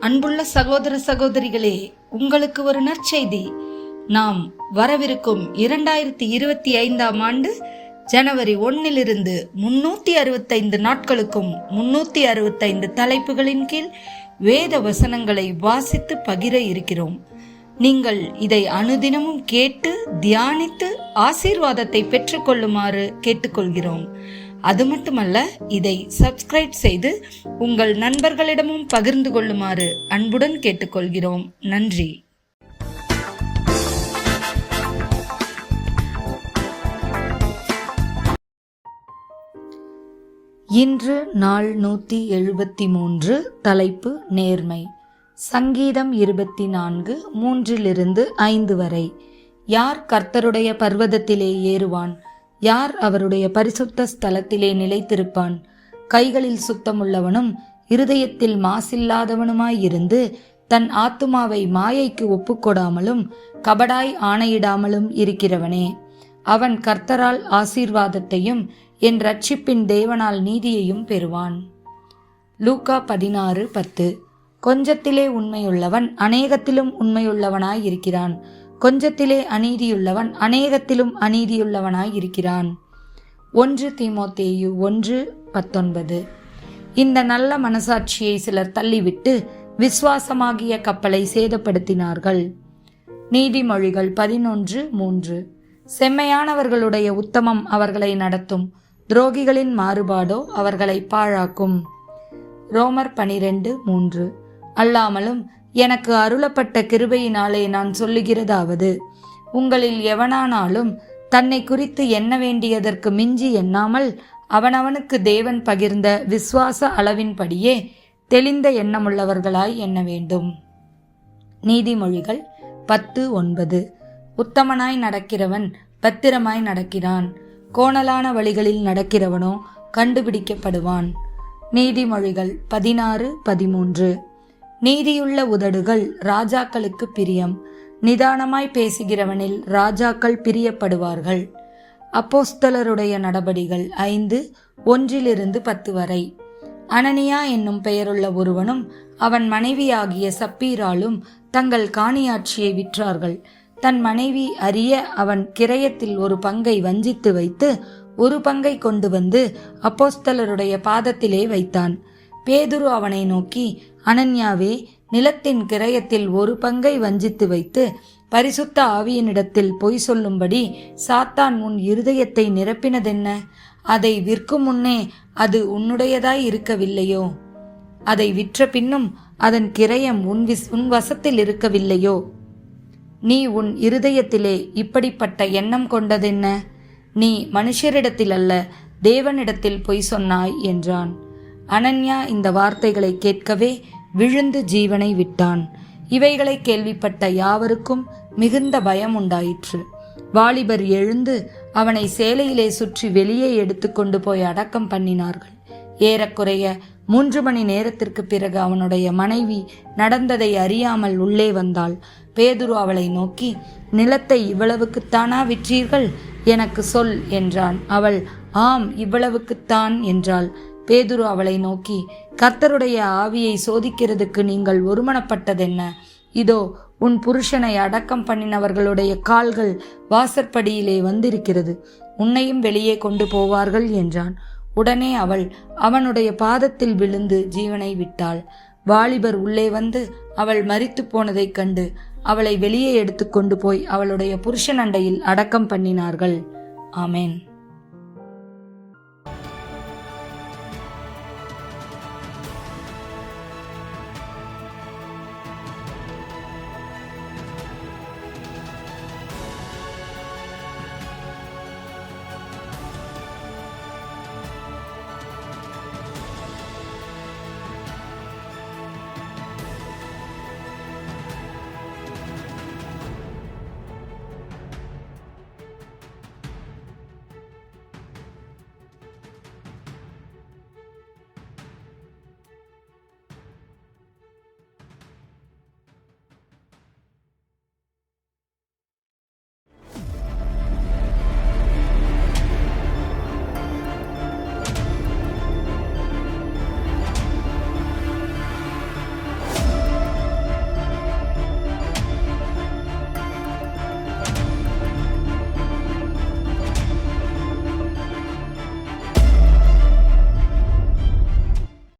அன்புள்ள சகோதர சகோதரிகளே, உங்களுக்கு ஒரு நற்செய்தி. நாம் வரவிருக்கும் 2025 ஆண்டு ஜனவரி 1 365 நாட்களுக்கும் 365 தலைப்புகளின் கீழ் வேத வசனங்களை வாசித்து பகிர இருக்கிறோம். நீங்கள் இதை அனுதினமும் கேட்டு தியானித்து ஆசீர்வாதத்தை பெற்றுக்கொள்ளுமாறு கேட்டுக்கொள்கிறோம். அது மட்டுமல்ல, இதை சப்ஸ்கிரைப் செய்து உங்கள் நண்பர்களிடமும் பகிர்ந்து கொள்ளுமாறு அன்புடன் கேட்டுக்கொள்கிறோம். நன்றி. இன்று நாள் 173. தலைப்பு நேர்மை. சங்கீதம் 24 3-5 வரை. யார் கர்த்தருடைய பர்வதத்திலே ஏறுவான்? யார் அவருடைய பரிசுத்த ஸ்தலத்திலே நிலைத்திருப்பான்? கைகளில் சுத்தமுள்ளவனும் இருதயத்தில் மாசில்லாதவனுமாயிருந்து தன் ஆத்துமாவை மாயைக்கு ஒப்புக்கொடாமலும் கபடாய் ஆணையிடாமலும் இருக்கிறவனே. அவன் கர்த்தரால் ஆசீர்வாதத்தையும் என் இரட்சிப்பின் தேவனால் நீதியையும் பெறுவான். லூக்கா 16:10. கொஞ்சத்திலே உண்மையுள்ளவன் அநேகத்திலும் உண்மையுள்ளவனாயிருக்கிறான். கொஞ்சத்திலே அநீதியுள்ளவன் அநேகத்திலும் அநீதியுள்ளவனாயிருக்கிறான். 1 தீமோத்தேயு 1:19. இந்த நல்ல மனசாட்சியை சிலர் தள்ளிவிட்டு விசுவாசமாகிய கப்பலை சேதப்படுத்தினார்கள். நீதிமொழிகள் 11:3. செம்மையானவர்களுடைய உத்தமம் அவர்களை நடத்தும், துரோகிகளின் மாறுபாடோ அவர்களை பாழாக்கும். ரோமர் 12:3. அல்லாமலும் எனக்கு அருளப்பட்ட கிருபையினாலே நான் சொல்லுகிறதாவது, உங்களில் எவனானாலும் தன்னை குறித்து எண்ண வேண்டியதற்கு மிஞ்சி எண்ணாமல் அவனவனுக்கு தேவன் பகிர்ந்த விசுவாச அளவின்படியே தெளிந்த எண்ணமுள்ளவர்களாய் எண்ண வேண்டும். நீதிமொழிகள் 10:9. உத்தமனாய் நடக்கிறவன் பத்திரமாய் நடக்கிறான், கோணலான வழிகளில் நடக்கிறவனோ கண்டுபிடிக்கப்படுவான். நீதிமொழிகள் 16:13. நீதியுள்ள உதடுகள் ராஜாக்களுக்கு பிரியம், நிதானமாய் பேசுகிறவனில் ராஜாக்கள் பிரியப்படுவார்கள். அப்போஸ்தலருடைய நடபடிகள் 5:1-10 வரை. அனனியா என்னும் பெயருள்ள ஒருவனும் அவன் மனைவியாகிய சப்பீராலும் தங்கள் காணியாட்சியை விற்றார்கள். தன் மனைவி அறிய அவன் கிரயத்தில் ஒரு பங்கை வஞ்சித்து வைத்து ஒரு பங்கை கொண்டு வந்து அப்போஸ்தலருடைய பாதத்திலே வைத்தான். பேதுரு அவனை நோக்கி, அனன்யாவே, நிலத்தின் கிரயத்தில் ஒரு பங்கை வஞ்சித்து வைத்து பரிசுத்த ஆவியனிடத்தில் பொய் சொல்லும்படி சாத்தான் உன் இருதயத்தை நிரப்பினதென்ன? அதை விற்கும் முன்னே அது உன்னுடையதாய் இருக்கவில்லையோ? அதை விற்ற பின்னும் அதன் கிரயம் உன் வசத்தில் இருக்கவில்லையோ? நீ உன் இருதயத்திலே இப்படிப்பட்ட எண்ணம் கொண்டதென்ன? நீ மனுஷரிடத்தில் அல்ல, தேவனிடத்தில் பொய் சொன்னாய் என்றான். அனன்யா இந்த வார்த்தைகளை கேட்கவே விழுந்து ஜீவனை விட்டான். இவைகளை கேள்விப்பட்ட யாவருக்கும் மிகுந்த பயம் உண்டாயிற்று. வாலிபர் எழுந்து அவனை சேலையிலே சுற்றி வெளியே எடுத்து கொண்டு போய் அடக்கம் பண்ணினார்கள். ஏறக்குறைய 3 மணி நேரத்திற்கு பிறகு அவனுடைய மனைவி நடந்ததை அறியாமல் உள்ளே வந்தாள். பேதுரு அவளை நோக்கி, நிலத்தை இவ்வளவுக்குத்தானா விற்றீர்கள்? எனக்கு சொல் என்றான். அவள், ஆம், இவ்வளவுக்குத்தான் என்றாள். பேதுரு அவளை நோக்கி, கர்த்தருடைய ஆவியை சோதிக்கிறதுக்கு நீங்கள் ஒருமனப்பட்டதென்ன? இதோ உன் புருஷனை அடக்கம் பண்ணினவர்களுடைய கால்கள் வாசற்படியிலே வந்திருக்கிறது, உன்னையும் வெளியே கொண்டு போவார்கள் என்றான். உடனே அவள் அவனுடைய பாதத்தில் விழுந்து ஜீவனை விட்டாள். வாலிபர் உள்ளே வந்து அவள் மரித்து போனதைக் கண்டு அவளை வெளியே எடுத்து கொண்டு போய் அவளுடைய புருஷன் அண்டையில் அடக்கம் பண்ணினார்கள். ஆமேன்.